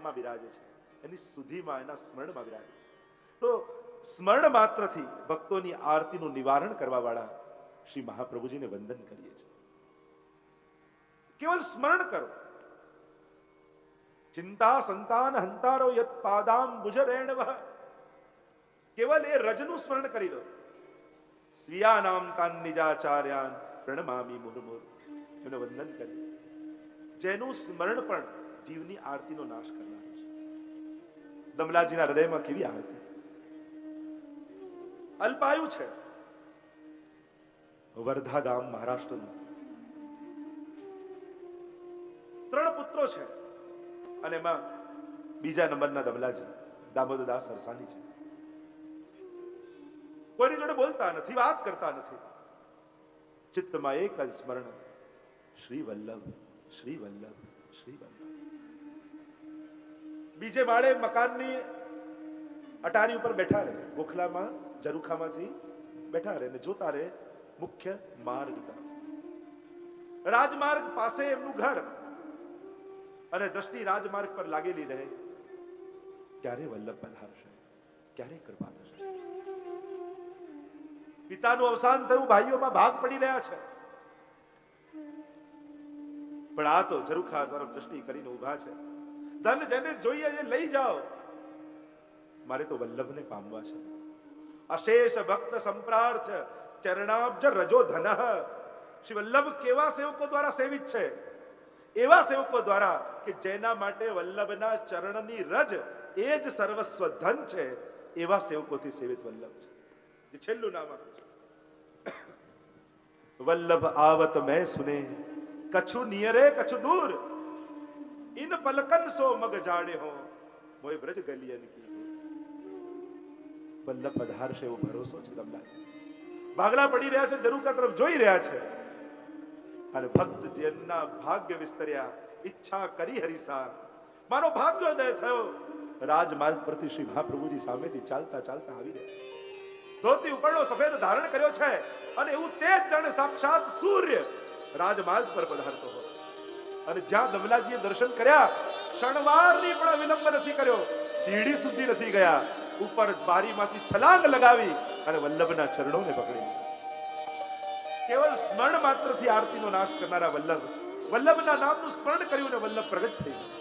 ધામમાં બિરાજે છે, એની સુધીમાં, એના સ્મરણમાં બિરાજે. તો સ્મરણ માત્રથી ભક્તોની આરતીનું નિવારણ કરવા વાળા શ્રી મહાપ્રભુજીને વંદન કરીએ છીએ. કેવલ સ્મરણ કરો. ચિંતા સંતાન હંતારો યત પાદામ ભુજરેણવ. કેવલ એ રજનું સ્મરણ કરી લો. સ્વીયાનામ તાન નિજાચાર્યાન પ્રણમામિ મુર્મુર. એનું વંદન કરી. જેનું સ્મરણ પણ જીવની આરતીનો નાશ કરનારું છે. દમલાજીના હૃદયમાં કેવી આરતી. અલ્પાયુ છે, વર્ધા ગામ મહારાષ્ટ્રનું. 3 પુત્રો છે અને એમાં બીજા નંબરના દમલાજી દામોદરદાસ સરસાની છે. કોઈની જોડે બોલતા નથી, વાત કરતા નથી. ચિત્તમાં એક જ સ્મરણ, શ્રી વલ્લભ, શ્રી વલ્લભ, શ્રી વલ્લભ. બીજે માળે મકાનની અટારી ઉપર બેઠા રહે, ગોખલામાં ઝરૂખામાંથી બેઠા રહે ને જોતા રહે મુખ્ય માર્ગ તરફ. રાજમાર્ગ પાસે એમનું ઘર અને દ્રષ્ટિ રાજમાર્ગ પર લાગેલી રહે. ક્યારે વલ્લભ પધારશે, ક્યારે કૃપા થશે. પિતાનું અવસાન થયું, ભાઈઓમાં ભાગ પડી રહ્યા છે, પણ આ તો ઝરૂખા તરફ દ્રષ્ટિ કરીને ઉભા છે. ધન જેને જોઈએ એ લઈ જાઓ, મારે તો વલ્લભને પામવા છે. અશેષ ભક્ત સંપ્રાર્થ ચરણાબ્જ રજો ધન. શ્રી વલ્લભ કેવા સેવકો દ્વારા સેવિત છે? એવા સેવકો દ્વારા કે જેના માટે વલ્લભના ચરણની રજ એ જ સર્વસ્વ ધન છે. એવા સેવકોથી સેવિત વલ્લભ છે. જે છેલ્લું નામ આપ્યું છે, વલ્લભ આવત મેં સુને, કछु નિયરે કछु દૂર, ઇન પલકન સો મગ જાડે હો, મોય બ્રજ ગલિયન કી. વલ્લભ પધારશે એવો ભરોસો છે દમલાજી. ભાગલા પડી રહ્યા છે, ઝરૂખા તરફ જોઈ રહ્યા છે અને ભક્ત જનના ભાગ્ય વિસ્તર્યા, ઈચ્છા કરી હરિસા. મારો ભાગ્યોદય થયો. રાજમાર્ગ પરથી શ્રી મહાપ્રભુજી સામેથી ચાલતા ચાલતા આવી રહ્યા. ધોતી ઉપરનો સફેદ ધારણ કર્યો છે અને એવું તે જણ સાક્ષાત સૂર્ય રાજમાર્ગ પર પધારતો હોય. અને જ્યાં દમલાજીએ દર્શન કર્યા, ક્ષણવારની પણ વિલંબ નથી કર્યો. સીડી સુધી નથી ગયા, ઉપર બારીમાંથી છલાંગ લગાવી અને વલ્લભના ચરણોને પકડી. કેવલ સ્મરણ માત્રથી આરતીનો નાશ કરનારા વલ્લભ, વલ્લભના નામનું સ્મરણ કર્યું ને વલ્લભ પ્રગટ થઈ ગયું.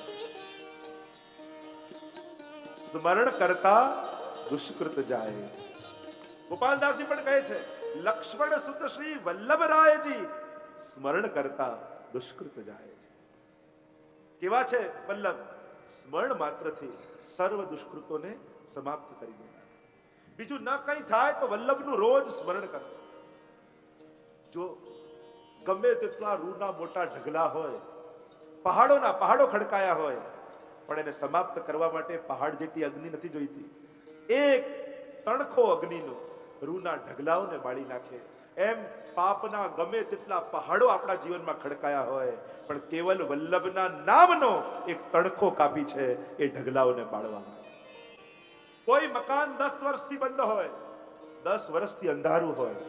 સ્મરણ કરતા દુષ્કૃત જાય. ગોપાલદાસજી પણ કહે છે, લક્ષ્મણ સુત શ્રી વલ્લભરાયજી સ્મરણ કરતા દુષ્કૃત જાય. કેવા છે વલ્લભ? સ્મરણ માત્રથી સર્વ દુષ્કૃતોને સમાપ્ત કરી દે. બીજું ન કંઈ થાય તો વલ્લભનું રોજ સ્મરણ કરો. જો ગમે તેટલા રૂના મોટા ઢગલા હોય, પહાડો ખડકાયા હોય, પણ એને સમાપ્ત કરવા માટે પહાડ જેટલી અગ્નિ નથી જોઈતી. એક તણખો અગ્નિનો રૂના ઢગલાઓને બાળી નાખે. એમ પાપના ગમે તેટલા પહાડો આપણા જીવનમાં ખડકાયા હોય, પણ કેવલ વલ્લભના નામનો એક તણખો કાપી છે એ ઢગલાઓને બાળવામાં. કોઈ મકાન 10 વર્ષથી બંધ હોય, 10 વર્ષથી અંધારું હોય,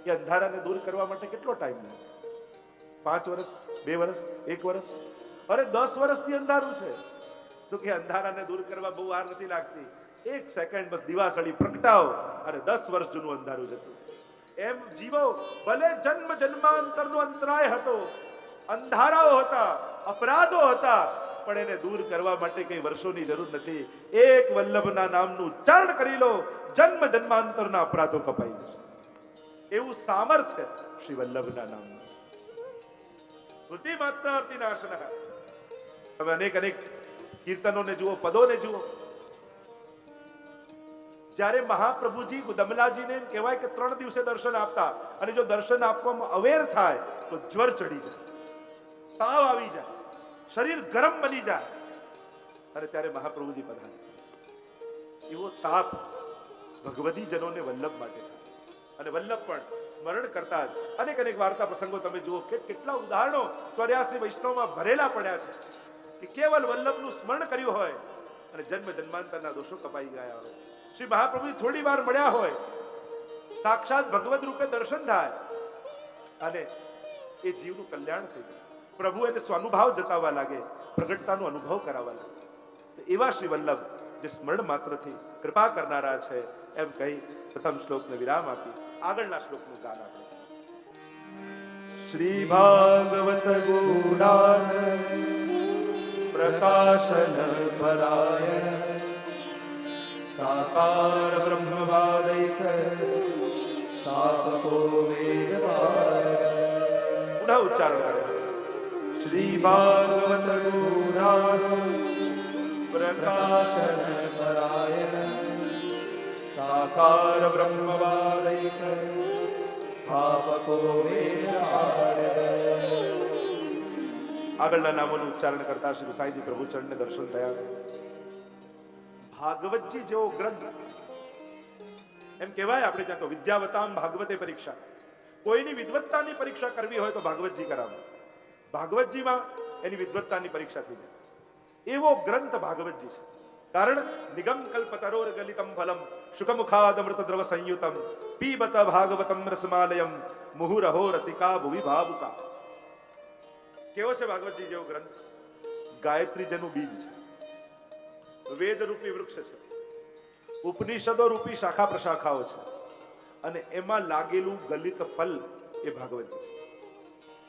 એ અંધારાને દૂર કરવા માટે કેટલો ટાઈમ લાગે? 5 વર્ષ, 2 વર્ષ, 1 વર્ષ? અરે 10 વર્ષથી અંધારું છે તો કે અંધારાને દૂર કરવા બહુ વાર નથી લાગતી. 1 સેકન્ડ બસ દિવાસળી પ્રગટાવો અને 10 વર્ષ જૂનું અંધારું જતું. એમ જીવો ભલે જન્મ જન્માંતરનો અંતરાય હતો, અંધારાઓ હતા, અપરાધો હતા, પણ એને દૂર કરવા માટે કઈ વર્ષોની જરૂર નથી. એક વલ્લભના નામનું ઉચ્ચારણ કરી લો, જન્મ જન્માંતરના અપરાધો કપાઈ જશે. એવું સામર્થ્ય શ્રી વલ્લભના નામનું. શ્રુતિ માત્ર અર્તિનાશન. તમે અનેક કીર્તનોને જુઓ, પદોને જુઓ. જ્યારે મહાપ્રભુજી દમલાજીને એમ કહેવાય કે 3 દિવસે દર્શન આપતા, અને જો દર્શન આપવામાં અવેર થાય તો જ્વર ચડી જાય, તાવ આવી જાય, શરીર ગરમ બની જાય, અને ત્યારે મહાપ્રભુજી પધારે. એવો તાપ ભગવદી જનોને વલ્લભ માટે થાય. અને વલ્લભ પણ સ્મરણ કરતા જ અનેક વાર્તા પ્રસંગો તમે જુઓ કે કેટલા ઉદાહરણો ચોર્યાસી વૈષ્ણવમાં ભરેલા પડ્યા છે કે કેવલ વલ્લભનું સ્મરણ કર્યું હોય અને જન્મ જન્માંતરના દોષો કપાઈ ગયા હોય. શ્રી મહાપ્રભુ થોડી વાર મળ્યા હોય, સાક્ષાત ભગવદ રૂપે દર્શન થાય અને એ જીવનું કલ્યાણ થઈ જાય. પ્રભુ એને સ્વાનુભાવ જતાવવા લાગે, પ્રગટતાનો અનુભવ કરાવવા લાગે. એવા શ્રી વલ્લભ જે સ્મરણ માત્રથી કૃપા કરનારા છે એમ કહી પ્રથમ શ્લોકને વિરામ આપી આગળના શ્લોકનું ગાન આપણે. શ્રી ભાગવત ગૂઢાર્થ પ્રકાશન પરાયણ સાકાર બ્રહ્મવાદૈક સ્થાપકો વેદવાદ. પુનઃ ઉચ્ચારણ કરે. શ્રી ભાગવત ગૂઢાર્થ પ્રકાશન પરાયણ સાકાર બ્રહ્મવાદૈક સ્થાપકો વેદવાદ. આગળના નામોનું ઉચ્ચારણ કરતા શ્રી સાંઈજી પ્રભુ ચરણને દર્શન થયા. ભાગવતજી જેવો ગ્રંથ એમ કહેવાય આપણે ત્યાં તો વિદ્યાવતામ ભાગવતે પરીક્ષા. કોઈની વિદ્વત્તાની પરીક્ષા કરવી હોય તો ભાગવતજી કરાવે. ભાગવતજીમાં એની વિદ્વત્તાની પરીક્ષા થઈ જાય એવો ગ્રંથ ભાગવતજી છે. કારણ નિગમ કલ્પતરોર ગલિતમ ફલમ શુકમુખાદ અમૃત દ્રવ સંયુતમ પીબત ભાગવતમ રસમાલયમ મુહુરહો રસિકા ભુવિ ભાવુકા. કેવો છે ભાગવતજી જેવો ગ્રંથ? ગાયત્રી જેનું બીજ છે, વેદ રૂપી વૃક્ષ છે, ઉપનિષદો રૂપી શાખા પ્રશાખાઓ છે અને એમાં લાગેલું ગલિત ફલ એ ભાગવતજી છે.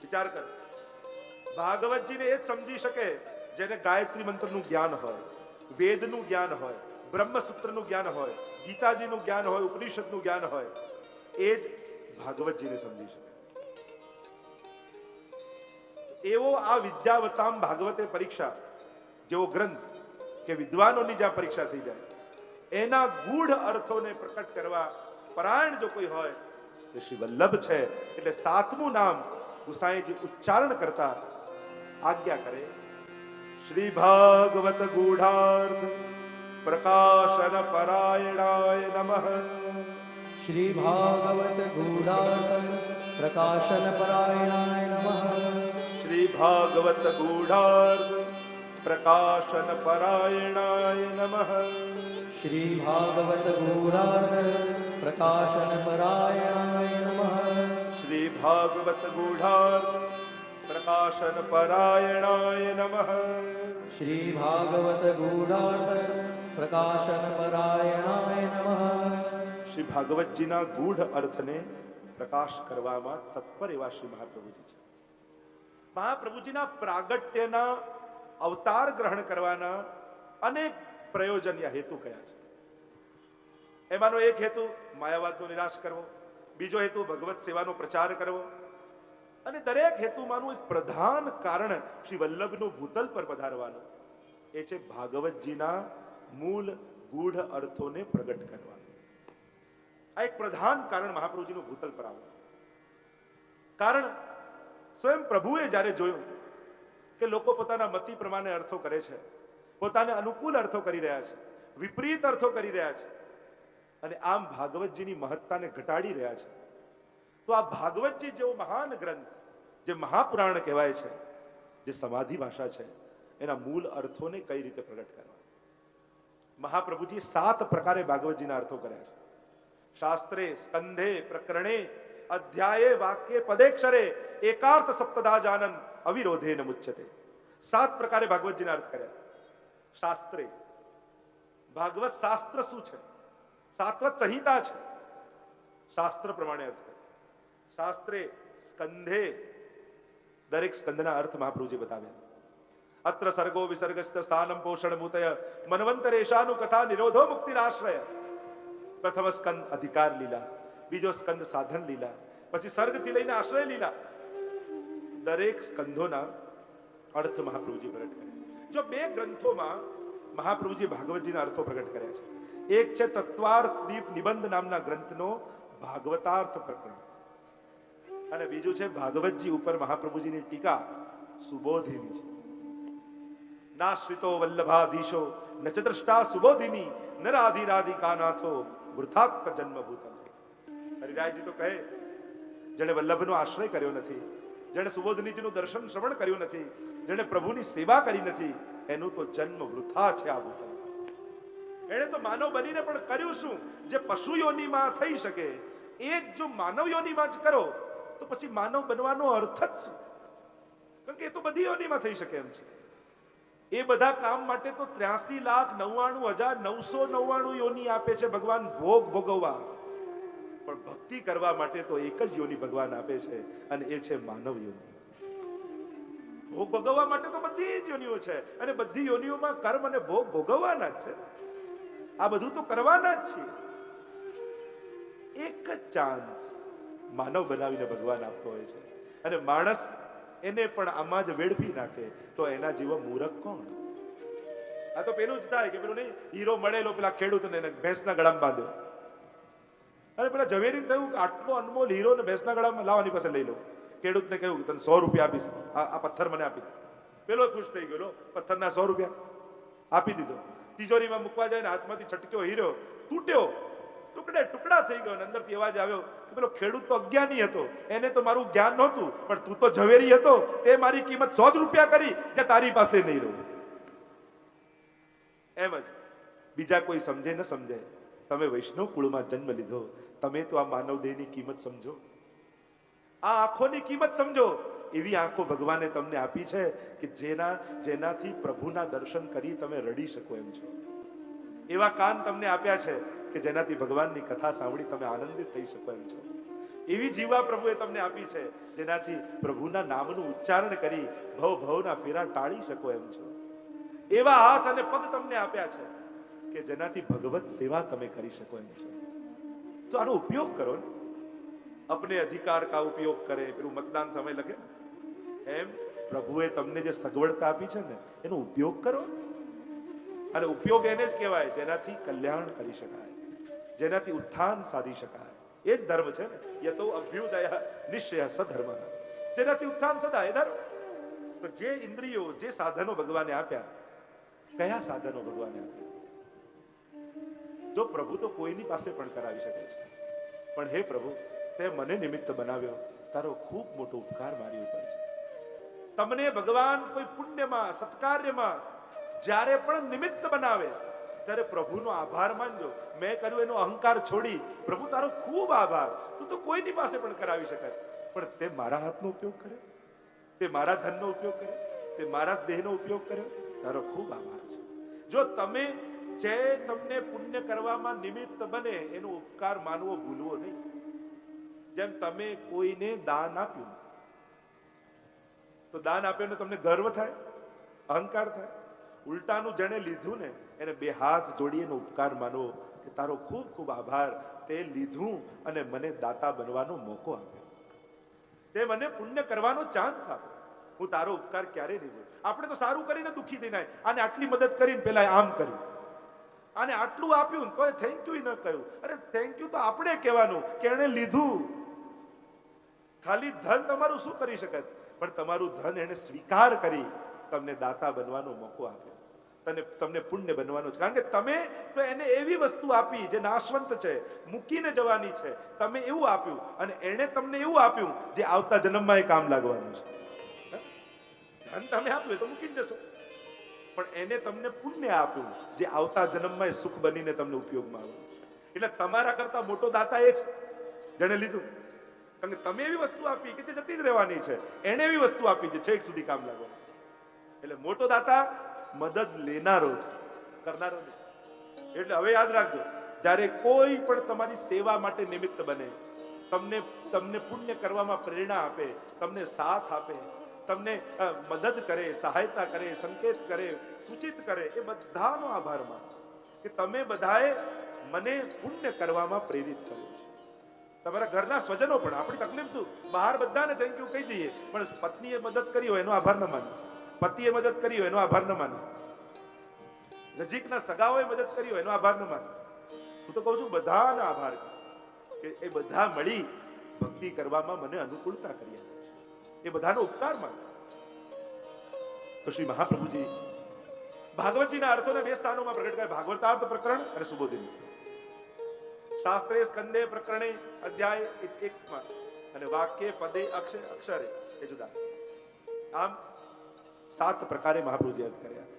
વિચાર કર, ભાગવતજીને એ જ સમજી શકે જેને ગાયત્રી મંત્રનું જ્ઞાન હોય, વેદનું જ્ઞાન હોય, બ્રહ્મસૂત્રનું જ્ઞાન હોય, ગીતાજીનું જ્ઞાન હોય, ઉપનિષદનું જ્ઞાન હોય, એ જ ભાગવતજીને સમજી શકે. એવો આ વિદ્યાવતામ ભાગવતે પરીક્ષા જેવો ગ્રંથ કે વિદ્વાનોની જ્યાં પરીક્ષા થઈ જાય એના ગૂઢ અર્થોને પ્રકટ કરવા પરાયણ જો કોઈ હોય તો શ્રી વલ્લભ છે. એટલે સાતમું નામ ગુસાઈજી ઉચ્ચારણ કરતા આજ્ઞા કરે. શ્રી ભાગવત ગૂઢાર્થ પ્રકાશન પરાયણાય નમઃ. શ્રી ભાગવત ગૂઢાર્થ પ્રકાશન પરાયણાય નમઃ. શ્રી ભાગવત ગૂઢાર્થ પ્રકાશન પરાયણાય નમઃ. શ્રી ભાગવત ગૂઢાર્થ પ્રકાશન પરાયણાય નમઃ. શ્રી ભાગવત ગૂઢાર્થ પ્રકાશન પરાયણાય નમઃ. શ્રી ભાગવત ગૂઢાર્થ પ્રકાશન પરાયણાય નમઃ. શ્રી ભાગવતજીના ગૂઢ અર્થને પ્રકાશ કરવામાં તત્પર એવા શ્રી મહાપ્રભુજી છે. મહાપ્રભુજીના પ્રાગટ્યના અવતાર ગ્રહણ કરવાના અનેક પ્રયોજન યા હેતુ કયા છે. એમાંનો એક હેતુ માયાવાદનો નિરાશ કરવો, બીજો હેતુ ભગવત સેવાનો પ્રચાર કરવો અને દરેક હેતુમાંનું એક પ્રધાન કારણ શ્રી વલ્લભનું ભૂતલ પર પધારવાનું એ છે ભાગવતજીના મૂળ ગૂઢ અર્થોને પ્રગટ કરવાનું. આ એક પ્રધાન કારણ મહાપ્રભુજીનું ભૂતલ પર આવવાનું. કારણ સ્વયં પ્રભુએ જ્યારે જોયું કે લોકો પોતાના મતિ પ્રમાણે અર્થો કરે છે, પોતાને અનુકૂળ અર્થો કરી રહ્યા છે, વિપરીત અર્થો કરી રહ્યા છે અને આમ ભાગવતજીની મહત્તાને ઘટાડી રહ્યા છે, તો આ ભાગવતજી જેવો મહાન ગ્રંથ જે મહાપુરાણ કહેવાય છે, જે સમાધિ ભાષા છે, એના મૂળ અર્થોને કઈ રીતે પ્રગટ કરવા. મહાપ્રભુજી 7 પ્રકારે ભાગવતજીના અર્થો કર્યા છે. શાસ્ત્રે, સ્કંધે, પ્રકરણે, અધ્યાયે, વાક્ય, પદેક્ષરે એકાર્થ સપ્તદા જાનન અવિરોધેન મુચ્યતે. 7 પ્રકારે ભાગવતજીના અર્થ કર્યા. શાસ્ત્રે, ભાગવત શાસ્ત્ર શું છે? સાત્વત સંહિતા છે, શાસ્ત્ર પ્રમાણે અર્થ કરે. શાસ્ત્રે, સ્કંધે, દરેક સ્કંદના અર્થ મહાપ્રભુજી બતાવ્યા. અત્ર સર્ગો વિસર્ગસ્થ સ્થાનમ પોષણ મૂતય મન્વંતરેશાનું કથા નિરોધો મુક્તિરાશ્રય. પ્રથમ સ્કંદ અધિકાર લીલા, બીજો સ્કંદ સાધન લીલા, પછી સર્ગથી લઈને આશ્રય લીલા. દરેક સ્કંધોના અર્થ મહાપ્રભુજી પ્રગટ કરે. જો 2 ગ્રંથોમાં મહાપ્રભુજી ભાગવતજીના અર્થો પ્રગટ કર્યા છે. એક છે તત્વાર્થ દીપ નિબંધ નામના ગ્રંથનો ભાગવતાર્થ પ્રકરણ અને બીજું છે ભાગવતજી ઉપર મહાપ્રભુજીની ટીકા સુબોધિની છે. નાશ્રિતો વલ્લભાધીશો ન ચ દ્રષ્ટા સુબોધિની નરાધિરાધિકાનાથો વૃથાત્મ જન્મભૂતમ. હરિરાયજી તો કહે જેણે વલ્લભનો આશ્રય કર્યો નથી, જેણે સુબોધિનીજીનું દર્શન શ્રવણ કર્યું નથી, જેણે પ્રભુની સેવા કરી નથી, એનું તો જન્મ વૃથા છે આ ભૂતલ. એણે તો માનવ બનીને પણ કર્યું શું? જે પશુ યોનિમાં થઈ શકે એ જો માનવ યોનિમાં જ કરો તો પછી માનવ બનવાનો અર્થ જ શું? કારણ કે એ તો બધી યોનિમાં થઈ શકે એમ છે. એ બધા કામ માટે તો 83,99,999 યોની આપે છે ભગવાન ભોગ ભોગવવા, પણ ભક્તિ કરવા માટે તો એક જ યોની ભગવાન આપે છે, અને એ છે માનવ યોની. ભોગ ભોગવવા માટે તો બધી જ યોનિઓ છે, અને બધી યોનિઓમાં કર્મ અને ભોગ ભોગવવાના જ છે. આ બધું તો કરવાના જ છે. એક જ ચાન્સ માનવ બનાવીને ભગવાન આપતો હોય છે, અને માણસ એને પણ આમાં જ વેડફી નાખે તો એના જેવો મૂરખ કોણ? આ તો પેલું જ થાય કે પેલું નહીં, હીરો મળેલો પેલા ખેડૂતને ભેંસના ગળામાં બાંધ્યો, અને પેલા ઝવેરી થયું આટલો અનમોલ હીરો ને ભેંસના ગળામાં લાવવાની પાસે લઈ લો. ખેડૂતને કહ્યું તને 100 રૂપિયા આપીશ, આ પથ્થર મને આપી. પેલો ખુશ થઈ ગયો, પથ્થરના 100 રૂપિયા આપી દીધો. તિજોરીમાં મૂકવા જાય ને હાથમાંથી છટક્યો હીરો તૂટ્યો, ટુકડે ટુકડા થઈ ગયો, અને અંદરથી અવાજ આવ્યો કે પેલો ખેડૂત તો અજ્ઞાની હતો, એને તો મારું જ્ઞાન નહોતું, પણ તું તો ઝવેરી હતો, તે મારી કિંમત 100 રૂપિયા કરી, જે તારી પાસે નહીં રહું. એમ જ બીજા કોઈ સમજે ન સમજે, તમે વૈષ્ણવ કુળમાં જન્મ લીધો, તમે તો આ માનવ દેહની કિંમત સમજો, આ આંખોની કિંમત સમજો. એવી આંખો ભગવાને તમને આપી છે કે જેનાથી પ્રભુના દર્શન કરી તમે રડી શકો એમ છો. એવા કાન તમને આપ્યા છે કે જેનાથી ભગવાનની કથા સાંભળી તમે આનંદિત થઈ શકો એમ છો. એવી જીવા પ્રભુએ તમને આપી છે જેનાથી પ્રભુના નામનું ઉચ્ચારણ કરી ભવના ફેરા ટાળી શકો એમ છો. એવા હાથ અને પગ તમને આપ્યા છે કે જેનાથી ભગવત સેવા તમે કરી શકો એમ છો. તો આનો ઉપયોગ કરો ને. अपने अधिकार का उपयोग करे, પેલું મતદાન સમય લખે એમ પ્રભુએ તમને જે સગવડતા આપી છે ને એનો ઉપયોગ કરો. અને ઉપયોગ એને જ કહેવાય જેનાથી કલ્યાણ કરી શકાય, જેનાથી ઉત્થાન સાધી શકાય. એ જ ધર્મ છે ને. યતો અભ્યુદય નિશ્ચય સધર્મ, જેનાથી ઉત્થાન સદાય ધર્મ. તો જે ઇન્દ્રિયો, જે સાધનો ભગવાને આપ્યા, કયા સાધનો ભગવાને આપ્યા? જો પ્રભુ તો કોઈની પાસે પણ કરાવી શકે છે, પણ હે પ્રભુ તે મને નિમિત્ત બનાવ્યો, તારો ખૂબ મોટો ઉપકાર મારી ઉપર છે. તમને ભગવાન કોઈ પુણ્યમાં, સત્કાર્યમાં જ્યારે પણ નિમિત્ત બનાવે ત્યારે પ્રભુનો આભાર માનજો. મેં કર્યું એનો અહંકાર છોડી, પ્રભુ તારો ખૂબ આભાર, તું તો કોઈની પાસે પણ કરાવી શકાય, પણ તે મારા હાથનો ઉપયોગ કર્યો, તે મારા ધનનો ઉપયોગ કર્યો, તે મારા દેહનો ઉપયોગ કર્યો, તારો ખૂબ આભાર છે. જો તમે જે તમને પુણ્ય કરવામાં નિમિત્ત બને એનો ઉપકાર માનવો ભૂલવો નહીં. જેમ તમે કોઈને દાન આપ્યું, તો દાન આપ્યું તમને ગર્વ થાય, અહંકાર થાય. ઉલટાનું જેને લીધું ને એને 2 હાથ જોડી એનો ઉપકાર માનવો કે તારો ખૂબ ખૂબ આભાર, તે લીધું અને મને દાતા બનવાનો મોકો આપ્યો, તે મને પુણ્ય કરવાનો ચાન્સ આપ્યો, હું તારો ઉપકાર ક્યારેય નહીં ભૂલું. આપણે તો સારું કરીને દુઃખી થઈને આને આટલી મદદ કરીને પેલા આમ કર્યું, આને આટલું આપ્યું તો થેન્ક યુ ન કહ્યું. અરે થેન્ક યુ તો આપણે કહેવાનું કે એને લીધું. ખાલી ધન તમારું શું કરી શકે, પણ તમારું ધન એને સ્વીકાર કરી તમને દાતા બનવાનો મોકો આપ્યો, તમને પુણ્ય બનવાનો છે. કારણ કે તમે તો એને એવી વસ્તુ આપી જે નાશવંત છે, મૂકીને જવાની છે. તમે એવું આપ્યું અને એને તમને એવું આપ્યું જે આવતા જન્મમાં એ કામ લાગવાનું છે. ધન તમે આપ્યું તો મૂકીને જશો, પણ એને તમને પુણ્ય આપ્યું જે આવતા જન્મમાં સુખ બનીને તમને ઉપયોગમાં આવે. એટલે તમારા કરતા મોટો દાતા એ છે જેને લીધું. કારણ કે તમે એવી વસ્તુ આપી કે જે જતી જ રહેવાની છે, એને એવી વસ્તુ આપી જે છેક સુધી કામ લાગવાની છે. એટલે મોટો દાતા મદદ લેનારો છે, કરનારો નથી. એટલે હવે યાદ રાખજો, જ્યારે કોઈ પણ તમારી સેવા માટે નિમિત્ત બને, તમને પુણ્ય કરવામાં પ્રેરણા આપે, તમને સાથ આપે, તમને મદદ કરે, સહાયતા કરે, સંકેત કરે, સૂચિત કરે, એ બધાનો આભાર માનો કે તમે બધાએ મને પુણ્ય કરવામાં પ્રેરિત કર્યો છે. તમારા ઘરના સ્વજનો પણ, આપણી તકલીફ શું, બહાર બધાને થેન્ક યુ કહી દઈએ, પણ પત્નીએ મદદ કરી હોય એનો આભાર ન માનો, પતિએ મદદ કરી હોય એનો આભાર ન માનો, નજીકના સગાઓએ મદદ કરી હોય એનો આભાર ન માનો. હું તો કહું છું બધાનો આભાર કે એ બધા મળી ભક્તિ કરવામાં મને અનુકૂળતા કરી આપે છે, એ બધાનો ઉપકાર માનો. તો શ્રી મહાપ્રભુજી ભાગવતજીના અર્થોને 2 સ્થાનોમાં પ્રગટ કર્યા, ભાગવતાર્થ પ્રકરણ અને સુબોધિની. શાસ્ત્રે સ્કંદે પ્રકરણે અધ્યાય 1 અને વાક્ય પદે અક્ષરે એ જુદા. આમ 7 પ્રકારે મહાપ્રભુજી અર્થ કર્યા.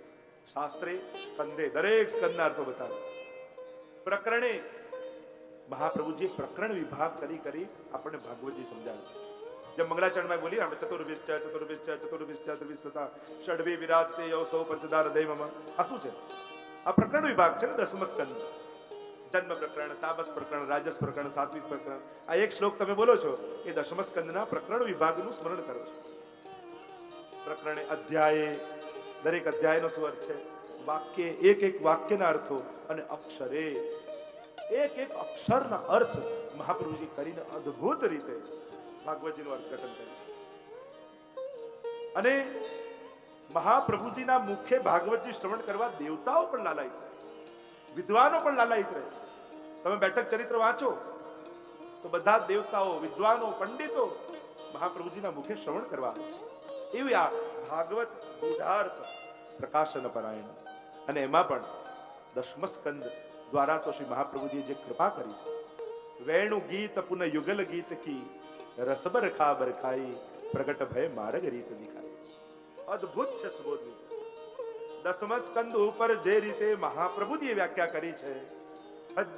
શાસ્ત્રે સ્કંદે દરેક સ્કંદના અર્થો બતાવ્યા. પ્રકરણે મહાપ્રભુજી પ્રકરણ વિભાગ કરી આપણને ભાગવતજી સમજાવે છે. જેમ મંગલાચરણમાં બોલી આપણે ચતુર્ભિશ્ચ ચતુર્ભિશ્ચ ચતુર્ભિશ્ચ ચતુર્ભિશ્ચ તથા ષડભી વિરાજતે યૌસૌ પંચદાર દૈવમાં. આ શું છે? આ પ્રકરણ વિભાગ છે ને, દસમ સ્કંદ. જન્મ પ્રકરણ, તાપસ પ્રકરણ, રાજસ પ્રકરણ, સાત્વિક પ્રકરણ. આ એક શ્લોક તમે બોલો છો એ દસમ સ્કંદના પ્રકરણ વિભાગનું સ્મરણ કરો છો. પ્રકરણે અધ્યાય, દરેક અધ્યાયનો શું અર્થ છે, વાક્ય, એક એક વાક્યના અર્થો, અને અક્ષરે એક એક અક્ષરના અર્થ મહાપ્રભુજી કરીને અદ્ભુત રીતે ભાગવતજીનું અર્થઘટન કર્યું. અને મહાપ્રભુજીના મુખે ભાગવતજી શ્રવણ કરવા દેવતાઓ પણ લાલાયિત રહે, વિદ્વાનો પણ લાલાયિત રહે. તમે બેઠક ચરિત્ર વાંચો તો બધા દેવતાઓ, વિદ્વાનો, પંડિતો મહાપ્રભુજીના મુખે શ્રવણ કરવા આવે છે. એવી આ ભાગવત ગૂઢાર્થ પ્રકાશન પરાયણ. અને એમાં પણ દસમ સ્કંદ દ્વારા તો શ્રી મહાપ્રભુજીએ જે કૃપા કરી છે, વેણુ ગીત પુન યુગલ ગીત કી રસબર ખાબર ખાઈ પ્રગટ ભય માર્ગ રીત દિખાઈ. અદ્ભુત છે સુબોધની. દસમ સ્કંદ ઉપર જે રીતે મહાપ્રભુજીએ વ્યાખ્યા કરી છે,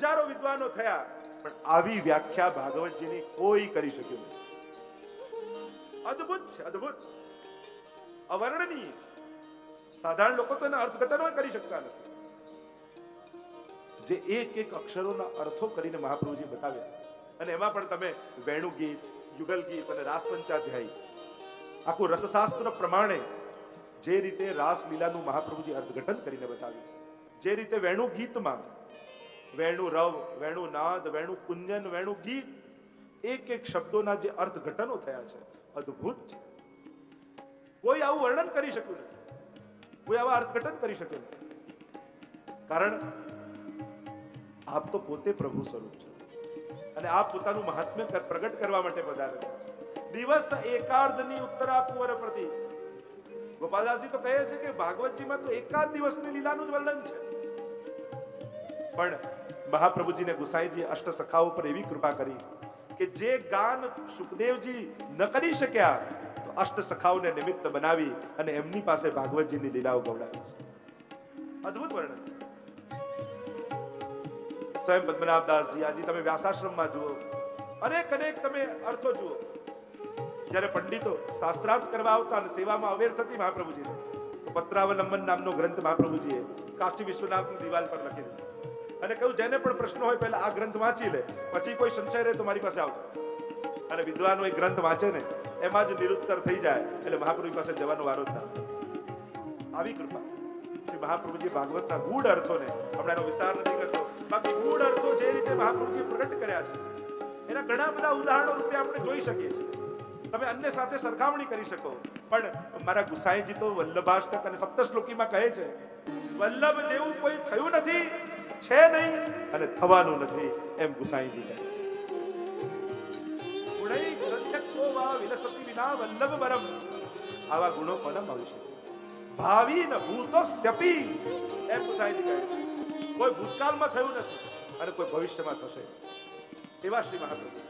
હજારો વિદ્વાનો થયા, પણ આવી વ્યાખ્યા ભાગવતજીની કોઈ કરી શક્યું નહીં. અદ્ભુત છે, અદ્ભુત, અવર્ણનીય. સાધારણ લોકો તો એના અર્થઘટનો કરી શકતા નથી. જે એક એક અક્ષરોના અર્થો કરીને મહાપ્રભુજી બતાવ્યા. અને એમાં પણ તમે વેણુ ગીત, યુગલ ગીત અને રાસ પંચાધ્યાયી, આખું રસશાસ્ત્ર પ્રમાણે જે રીતે રાસલીલાનું મહાપ્રભુજી અર્થઘટન કરીને બતાવ્યું, જે રીતે વેણુ ગીતમાં વેણુ રવ, વેણુ નાદ, વેણુ કુંજન, વેણુ ગીત, એક એક શબ્દોના જે અર્થઘટનો થયા છે, અદ્ભુત છે. કોઈ આવું વર્ણન કરી શક્યું નથી, કોઈ આવા અર્થઘટન કરી શક્યું નથી. કારણ આપ તો પોતે પ્રભુ સ્વરૂપ છો અને આપ પોતાનું મહાત્મ્ય પ્રગટ કરવા માટે પધારેલા છો. દિવસ એકાર્ધની ઉત્તરા કુંવર પ્રતિ. ગોપાલદાસજી તો કહે છે કે ભાગવતજીમાં તો એકાદ દિવસની લીલાનું જ વર્ણન છે. પણ મહાપ્રભુજીને ગુસાઈજી અષ્ટ સખાઓ પર એવી કૃપા કરી કે જે ગાન સુખદેવજી ન કરી શક્યા, તો અષ્ટ સખાઓને નિમિત્ત બનાવી અને એમની પાસે ભાગવતજીની લીલાઓ ગવડાવી છે. અદ્ભુત વર્ણન. સ્વયં પદ્મનાભદાસજી, આજે તમે વ્યાસાશ્રમમાં જુઓ, અનેક અનેક તમે અર્થો જુઓ. જ્યારે પંડિતો શાસ્ત્રાર્થ કરવા આવતા અને સેવામાં અવેર થતી મહાપ્રભુજીને, તો પત્રાવલંબન નામનો ગ્રંથ મહાપ્રભુજીએ કાશી વિશ્વનાથની દિવાલ પર લખી દીધો અને કહ્યું જેને પણ પ્રશ્ન હોય પહેલા આ ગ્રંથ વાંચી લે, પછી કોઈ સંશય રહે તો મારી પાસે આવજો. અને વિદ્વાનો એ ગ્રંથ વાંચે ને એમાં જ નિરુત્તર થઈ જાય એટલે મહાપ્રભુ પાસે જવાનો વારો જ ના. આવી કૃપા શ્રી મહાપ્રભુજી ભાગવતના ગૂઢ અર્થોને, હમણાં એનો વિસ્તાર નથી કરતો, બાકી ગૂઢ અર્થો જે રીતે મહાપ્રભુજીએ પ્રગટ કર્યા છે એના ઘણા બધા ઉદાહરણો રૂપે આપણે જોઈ શકીએ છીએ. તમે અન્ય સાથે સરખામણી કરી શકો, પણ મારા ગુસાઈજી તો વલ્લભાષ્ટક અને સપ્તશ્લોકીમાં કહે છે, વલ્લભ જેવું કોઈ થયું નથી, છે નહીં અને થવાનું નથી, એમ ગુસાઈજી કહે છે. ગુણૈ ગ્રંથકો વા વિલસતિ વિના વલ્લભ વરમ. આવા ગુણો કોના મળી શકે? ભાવિ ન ભૂતોસ્ત્યપી, એમ ગુસાઈજી કહે છે. કોઈ ભૂતકાળમાં થયું નથી અને કોઈ ભવિષ્યમાં થશે, એવા શ્રી મહાપ્રભુ.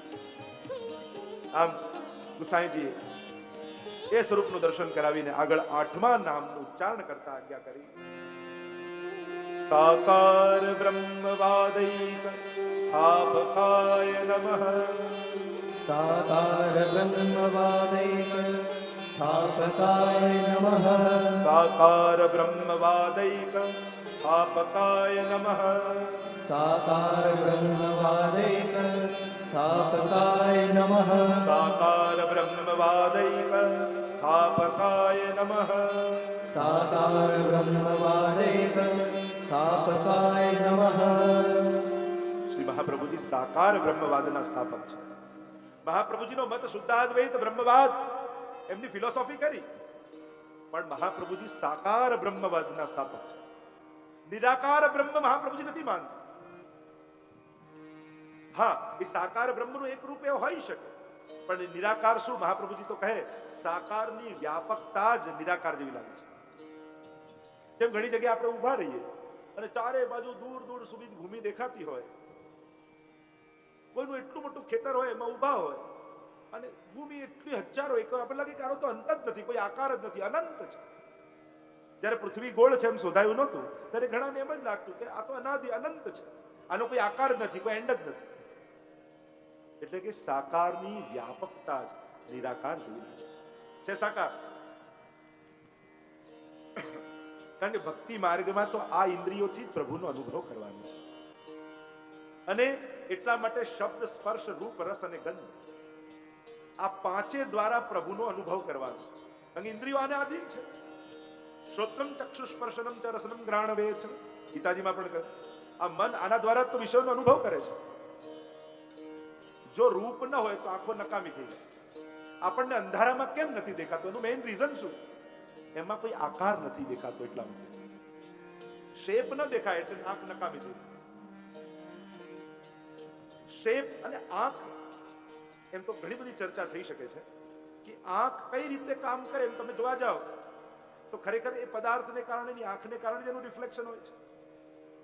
આમ ગુસાઈજી એ સ્વરૂપનું દર્શન કરાવીને આગળ 8મા નામનું ઉચ્ચારણ કરતા આજ્ઞા કરી. સાકાર બ્રહ્મવાદૈક સ્થાપકાય નમઃ. સાકાર બ્રહ્મવાદૈક સ્થાપકાય નમઃ. સાકાર બ્રહ્મવાદૈક સ્થાપકાય નમઃ. સાકાર બ્રહ્મવાદૈક સ્થાપકાય નમઃ. સાકાર બ્રહ્મવાદૈક સ્થાપકાય નમઃ. સાકાર બ્રહ્મવાદૈક સ્થાપકાય નમઃ. શ્રી મહાપ્રભુજી સાકાર બ્રહ્મવાદના સ્થાપક છે. મહાપ્રભુજીનો મત શુદ્ધાદ્વૈત બ્રહ્મવાદ, એમની ફિલોસોફી કરી, પણ મહાપ્રભુજી સાકાર બ્રહ્મવાદના સ્થાપક છે. નિરાકાર બ્રહ્મ મહાપ્રભુજી નથી માનતા. હા, એ સાકાર બ્રહ્મનું એક રૂપ એ હોઈ શકે, પણ નિરાકાર શું? મહાપ્રભુજી તો કહે સાકારની વ્યાપકતા જ નિરાકાર જેવી લાગે છે. જેમ ઘણી જગ્યાએ આપણે ઊભા રહીએ અને ચારે બાજુ દૂર દૂર સુધી ભૂમિ દેખાતી હોય, કોઈનું એટલું મોટું ખેતર હોય, એમાં ઊભા હોય અને ભૂમિ એટલી હજારો એકર, આપણે લાગે કે આનો તો અંત જ નથી, કોઈ આકાર જ નથી, અનંત છે. જ્યારે પૃથ્વી ગોળ છે એમ શોધાયું નહોતું ત્યારે ઘણાને એમ જ લાગતું કે આ તો અનાદિ અનંત છે, આનો કોઈ આકાર જ નથી, કોઈ એન્ડ જ નથી. એટલે કે સાકારની વ્યાપકતા જ નિરાકાર જેવી લાગે છે સાકાર. કારણ કે ભક્તિ માર્ગમાં તો આ ઇન્દ્રિયોથી જ પ્રભુનો અનુભવ કરવાનો છે. અને એટલા માટે શબ્દ, સ્પર્શ, રૂપ, રસ અને ગંધ આ પાંચે દ્વારા પ્રભુનો અનુભવ કરવાનો. કારણ કે ઇન્દ્રિયો આને આધીન છે. શ્રોત્રમ, ચક્ષુ, સ્પર્શનમ ચ રસનમ ઘ્રાણવે છે. ગીતાજીમાં પણ કહ્યું આ મન આના દ્વારા તો વિષયનો અનુભવ કરે છે. જો રૂપ ન હોય તો આંખો નકામી થઈ જાય. આપણને અંધારામાં કેમ નથી દેખાતું? એનું મેઇન રીઝન શું? એમાં કોઈ આકાર નથી દેખાતો. એટલા માટે શેપ ન દેખાય એટલે આંખ નકામી થઈ જાય. શેપ અને આંખ એમ તો ઘણી બધી ચર્ચા થઈ શકે છે કે આંખ કઈ રીતે કામ કરે. એમ તમે જોવા જાઓ તો ખરેખર એ પદાર્થને કારણે, આંખને કારણે જેનું રિફ્લેક્શન હોય છે.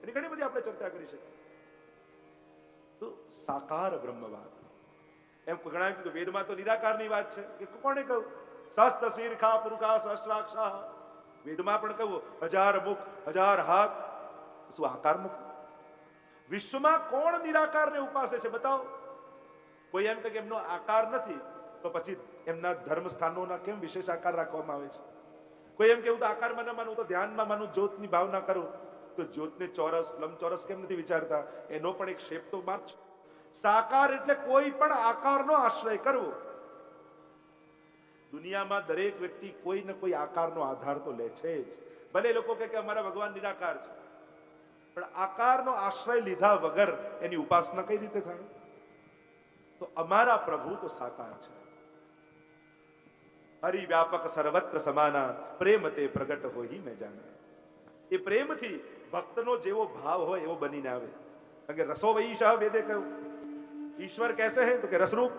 એની ઘણી બધી આપણે ચર્ચા કરી શકીએ. તો સાકાર બ્રહ્મવાદ એમ ઘણા કીધું વેદમાં તો નિરાકારની વાત છે. કે કોણે કહ્યું? સહસ્ત્ર શીર્ષા પુરુષા સહસ્ત્રાક્ષા. વેદમાં પણ કહ્યું 1000 મુખ 1000 હાથ. શું આકાર નથી? વિશ્વમાં કોણ નિરાકારને ઉપાસે છે? બતાવો. કોઈ એમ કે એમનો આકાર નથી તો પછી એમના ધર્મ સ્થાનોના કેમ વિશેષ આકાર રાખવામાં આવે છે? કોઈ એમ કેવું તો આકારમાં ન માનવું તો ધ્યાનમાં માનવું, જ્યોતની ભાવના કરું તો જ્યોતને ચોરસ, લંબચોરસ કેમ નથી વિચારતા? એનો પણ એક શેપ તો માત્ર સાકાર એટલે કોઈ પણ આકારનો આશ્રય કરવો. દુનિયામાં દરેક વ્યક્તિ કોઈ ને કોઈ આકારનો આધાર તો લે છે જ. ભલે લોકો કહે કે અમારા ભગવાન નિરાકાર છે, પણ આકારનો આશ્રય લીધા વગર એની ઉપાસના કઈ રીતે થાય? તો અમારા પ્રભુ તો સાકાર છે. હરિ વ્યાપક સર્વત્ર સમાના, પ્રેમ તે પ્રગટ હોય મેં જાના. એ પ્રેમથી ભક્તનો જેવો ભાવ હોય એવો બનીને આવે. કારણ કે રસો વૈશ વેદે કહ્યું ઈશ્વર કહેશે હે તો કે રસરૂપ.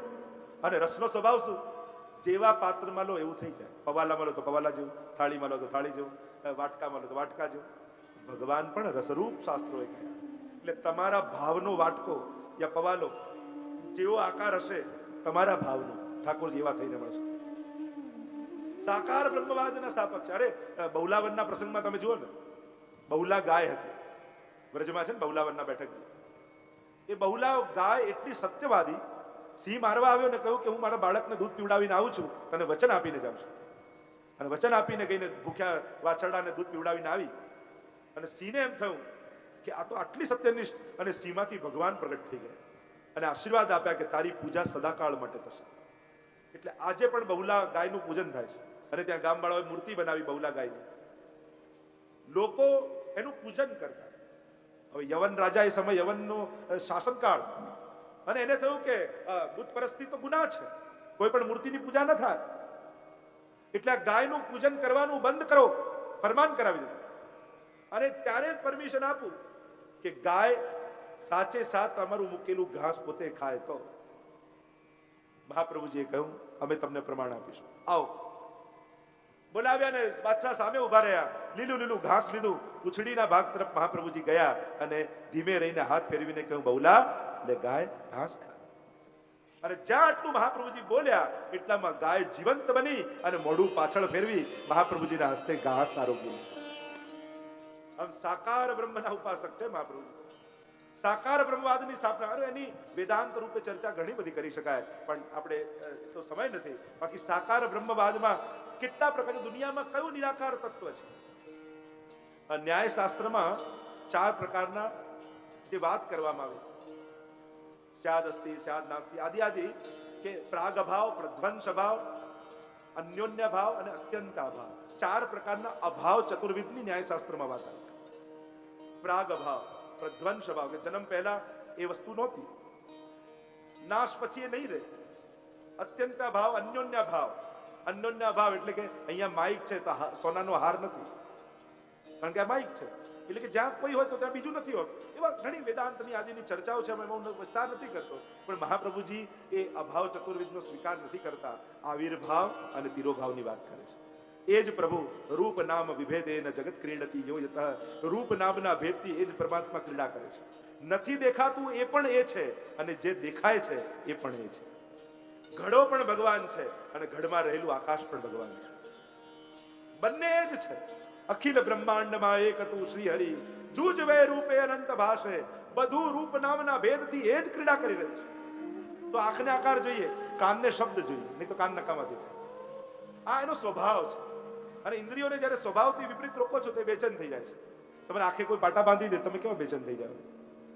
અને રસનો સ્વભાવ શું? જેવા પાત્રમાં લો એવું થઈ જાય. પવાલામાં લો તો પવાલા જેવું, થાળીમાં લો તો થાળી જેવું, વાટકામાં લો તો વાટકા જેવું. ભગવાન પણ રસરૂપ શાસ્ત્રોએ કહ્યા. એટલે તમારા ભાવનો વાટકો યા પવાલો જેવો આકાર હશે તમારા ભાવનો, ઠાકોર જેવા થઈને મળશે. સાકાર બ્રહ્મવાદના સ્થાપક છે. અરે બહુલાવનના પ્રસંગમાં તમે જુઓ ને, બહુલા ગાય હતી. વ્રજમાં છે ને બહુલાવનના બેઠક. એ બહુલા ગાય એટલી સત્યવાદી, સિંહ મારવા આવ્યો ને કહ્યું કે હું મારા બાળકને દૂધ પીવડાવીને આવું છું, તને વચન આપીને જાઉં છું. અને વચન આપીને ગઈને ભૂખ્યા વાછરડાને દૂધ પીવડાવીને આવી. અને સિંહને એમ થયું કે આ તો આટલી સત્યનિષ્ઠ. અને સિંહમાંથી ભગવાન પ્રગટ થઈ ગયા અને આશીર્વાદ આપ્યા કે તારી પૂજા સદાકાળ માટે થશે. એટલે આજે પણ બહુલા ગાયનું પૂજન થાય છે. અને ત્યાં ગામવાળાઓએ મૂર્તિ બનાવી બહુલા ગાયની. લોકો એનું પૂજન કરતા. હવે યવન રાજા એ સમય યવનનો શાસનકાળ, અને એને થયું કે બુદ્ધ પરસ્તી તો ગુનાહ છે, કોઈ પણ મૂર્તિની પૂજા ન થાય. એટલે આ ગાયનું પૂજન કરવાનું બંધ કરો, ફરમાન કરાવી દીધું. અને ત્યારે જ પરમિશન આપું કે ગાય સાચે સાચ અમારું મૂકેલું ઘાસ પોતે ખાય તો. મહાપ્રભુજીએ કહ્યું અમે તમને પ્રમાણ આપીશું, આવો. બોલાવ્યા ને બાદશાહ સામે ઉભા રહ્યા. લીલું લીલું ઘાસ લીધું. પૂંછડીના ભાગ તરફ મહાપ્રભુજી ગયા અને ધીમે રહીને હાથ ફેરવીને કહ્યું બહુલા લે ગાય ઘાસ ખા. અને જ્યાં આટલું મહાપ્રભુજી બોલ્યા એટલામાં ગાય જીવંત બની અને મોઢું પાછળ ફેરવી મહાપ્રભુજીના હસ્તે ઘાસ આરોગ્ય. આમ સાકાર બ્રહ્મના ઉપાસક છે મહાપ્રભુ. સાકાર બ્રહ્મવાદની સ્થાપના. અરે એની વેદાંત રૂપે ચર્ચા ઘણી બધી કરી શકાય, પણ આપણે તો સમય નથી. બાકી સાકાર બ્રહ્મવાદમાં કેટલા પ્રકારની, દુનિયામાં કયું નિરાકાર તત્વ છે? ન્યાય શાસ્ત્રમાં 4 પ્રકારના જે વાત કરવામાં આવી, સ્યાદ અસ્તિ, સ્યાદ નાસ્તિ, આદિ આદિ, કે પ્રાગ અભાવ, પ્રધ્વંસ અભાવ, અન્યોન્ય ભાવ અને અત્યંત અભાવ. 4 પ્રકારના અભાવ ચતુર્વિધની ન્યાય શાસ્ત્રમાં વાત આવી. પ્રાગ અભાવ, પ્રધ્વંસ અભાવ, કે જન્મ પહેલા એ વસ્તુ નહોતી, નાશ પછી એ નહીં રહે. અત્યંત અભાવ, અન્યોન્ય ભાવ. અન્યોન્ય ભાવ એટલે કે અહીંયા માઇક છે તો સોનાનો હાર નથી, કારણ કે આ માઇક છે. એટલે કે જ્યાં કોઈ હોય તો ત્યાં બીજું નથી હોતું. એવા ઘણી વેદાંતની આદિની ચર્ચાઓ છે, એમાં હું વિસ્તાર નથી કરતો. પણ મહાપ્રભુજી એ અભાવ ચતુર્વિધનો સ્વીકાર નથી કરતા, આવિર્ભાવ અને તિરોભાવની વાત કરે છે. એ જ પ્રભુ રૂપ નામ વિભેદેન જગત ક્રીડતી યો યતઃ. રૂપ નામના ભેદથી એ જ પરમાત્મા ક્રીડા કરે છે. નથી દેખાતું એ પણ એ છે, અને જે દેખાય છે એ પણ એ છે. ઘડો પણ ભગવાન છે અને ઘડમાં રહેલું આકાશ પણ ભગવાન છે. બંને એ જ છે. અખિલ બ્રહ્માંડમાં એક તું શ્રી હરિ, જૂજ વે રૂપે અનંત ભાષે. બધું રૂપ નામના ભેદથી એ જ ક્રીડા કરી રહ્યું છે. તો આંખને આકાર જોઈએ, કાનને શબ્દ જોઈએ, નહીં તો કાન નકામા થઈ જાય. આ એનો સ્વભાવ છે. અને ઇન્દ્રિયોને જ્યારે સ્વભાવથી વિપરીત રોકો છો તો એ બેચેન થઈ જાય છે. તમે આંખે કોઈ પાટા બાંધી દે, તમે કેવા બેચેન થઈ જાવ?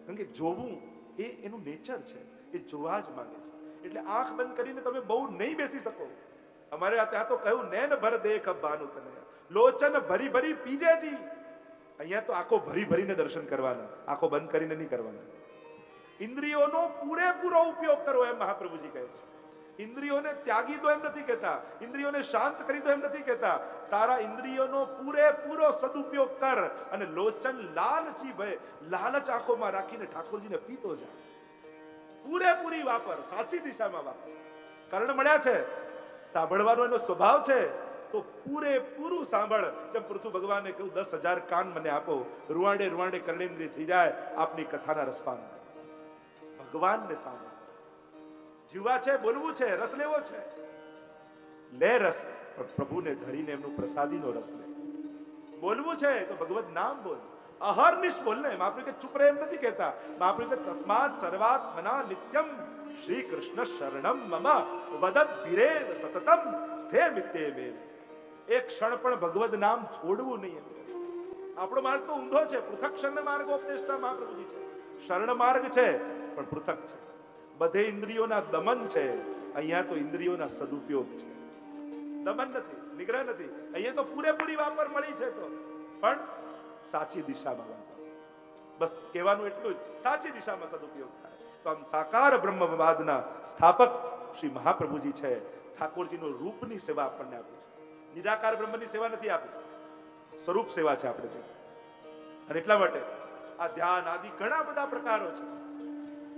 કારણ કે જોવું એ એનું નેચર છે, એ જોવા જ માંગે છે. એટલે આંખ બંધ કરીને તમે બહુ નહીં બેસી શકો. અમારે ત્યાં તો કહ્યું, નૈન ભર દેખ ભાનુ તને, લોચન ભરી ભરી પીજે જી. અહીંયા તો આંખો ભરી ભરીને દર્શન કરવાના, આંખો બંધ કરીને નહીં કરવાના. ઇન્દ્રિયોનો પૂરેપૂરો ઉપયોગ કરો એમ મહાપ્રભુજી કહે છે. ઇન્દ્રિયોને ત્યાગી દો એમ નથી કહેતા, ઇન્દ્રિયોને શાંત કરી દો એમ નથી કહેતા. તારા ઇન્દ્રિયોનો પૂરેપૂરો સદુપયોગ કર અને લોચન લાલચી ભય, લાલચ આંખોમાં રાખીને ઠાકોરજીને પીતો જા. પૂરેપૂરી વાપર, સાચી દિશામાં વાપર. કર્ણ મળ્યા છે, સાંભળવાનો એનો સ્વભાવ છે, તો પૂરેપૂરું સાંભળ. જેમ પૃથુ ભગવાને કહ્યું, 10,000 કાન મને આપો, રૂવાડે રૂવાડે કર્ણેન્દ્રિય થઈ જાય આપની કથાના રસપાન. ભગવાનને સાંભળ. જીવા છે, બોલવું છે, રસ લેવો છે, લે રસ, પણ પ્રભુને ધરીને એમનું પ્રસાદીનો રસ લે. બોલવું છે તો ભગવત નામ બોલ, અહર્નિશ બોલ ને. મહાપ્રભુ કે ચૂપ રહે એમ નથી કહેતા. મહાપ્રભુ કે તસ્માત સર્વાત્મના નિત્યમ શ્રી કૃષ્ણ શરણમ મમ વદત ભીરેવ સતતમ સ્થે મિત્યેમેવ. એક ક્ષણ પણ ભગવત નામ છોડવું નહીં. આપણો માર્ગ તો ઊંધો છે. પૃથક શરણ માર્ગ ઉપદેશતા મહાપ્રભુજી છે. શરણ માર્ગ છે પણ પૃથક છે. બધે ઇન્દ્રિયોના દમન છે, અહીંયા તો ઇન્દ્રિયોના સદુપયોગ છે. દમન નથી, નિગ્રહ નથી. અહીંયા તો પૂરેપૂરી વાપર મળી છે, તો પણ સાચી દિશામાં વાપર. બસ કહેવાનું એટલું જ, સાચી દિશામાં સદુપયોગ થાય. તો આમ સાકાર બ્રહ્મવાદના સ્થાપક શ્રી મહાપ્રભુજી છે. ઠાકોરજીનું રૂપની સેવા આપણને આપી છે. નિરાકાર બ્રહ્મની સેવા નથી આપી, સ્વરૂપ સેવા છે આપણે ત્યાં. અને એટલા માટે આ ધ્યાન આદિ ઘણા બધા પ્રકારો છે.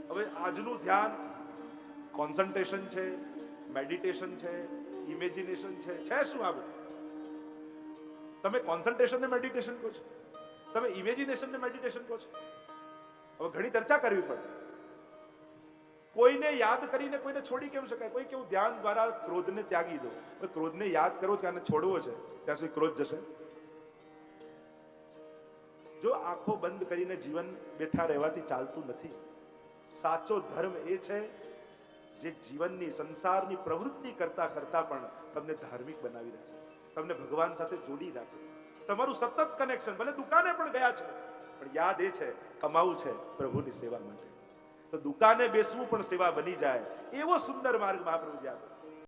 હવે આજનું ધ્યાન કોન્સન્ટ્રેશન છે, મેડિટેશન છે, ઇમેજિનેશન છે શું આ બધું? તમે કોન્સન્ટ્રેશન ને મેડિટેશન કહો છો, તમે ઇમેજિનેશન ને મેડિટેશન કહો છો. હવે ઘણી ચર્ચા કરવી પડે. કોઈને યાદ કરીને કોઈને છોડી કેમ શકાય? કોઈ કેવું ધ્યાન દ્વારા ક્રોધને ત્યાગી દો. હવે ક્રોધને યાદ કરો ત્યાં છોડવો છે, ત્યાં સુધી ક્રોધ જશે? જો આંખો બંધ કરીને જીવન બેઠા રહેવાથી ચાલતું નથી. સાચો ધર્મ એ છે જે જીવનની સંસારની પ્રવૃત્તિ કરતા કરતા પણ તમને ધાર્મિક બનાવી રાખે, તમને ભગવાન સાથે જોડી રાખે. તમારું સતત કનેક્શન, ભલે દુકાને પણ ગયા છે પણ યાદ એ છે કમાવું છે પ્રભુની સેવા માટે. તો દુકાને બેસવું પણ સેવા બની જાય એવો સુંદર માર્ગ મહાપ્રભુજી આપે.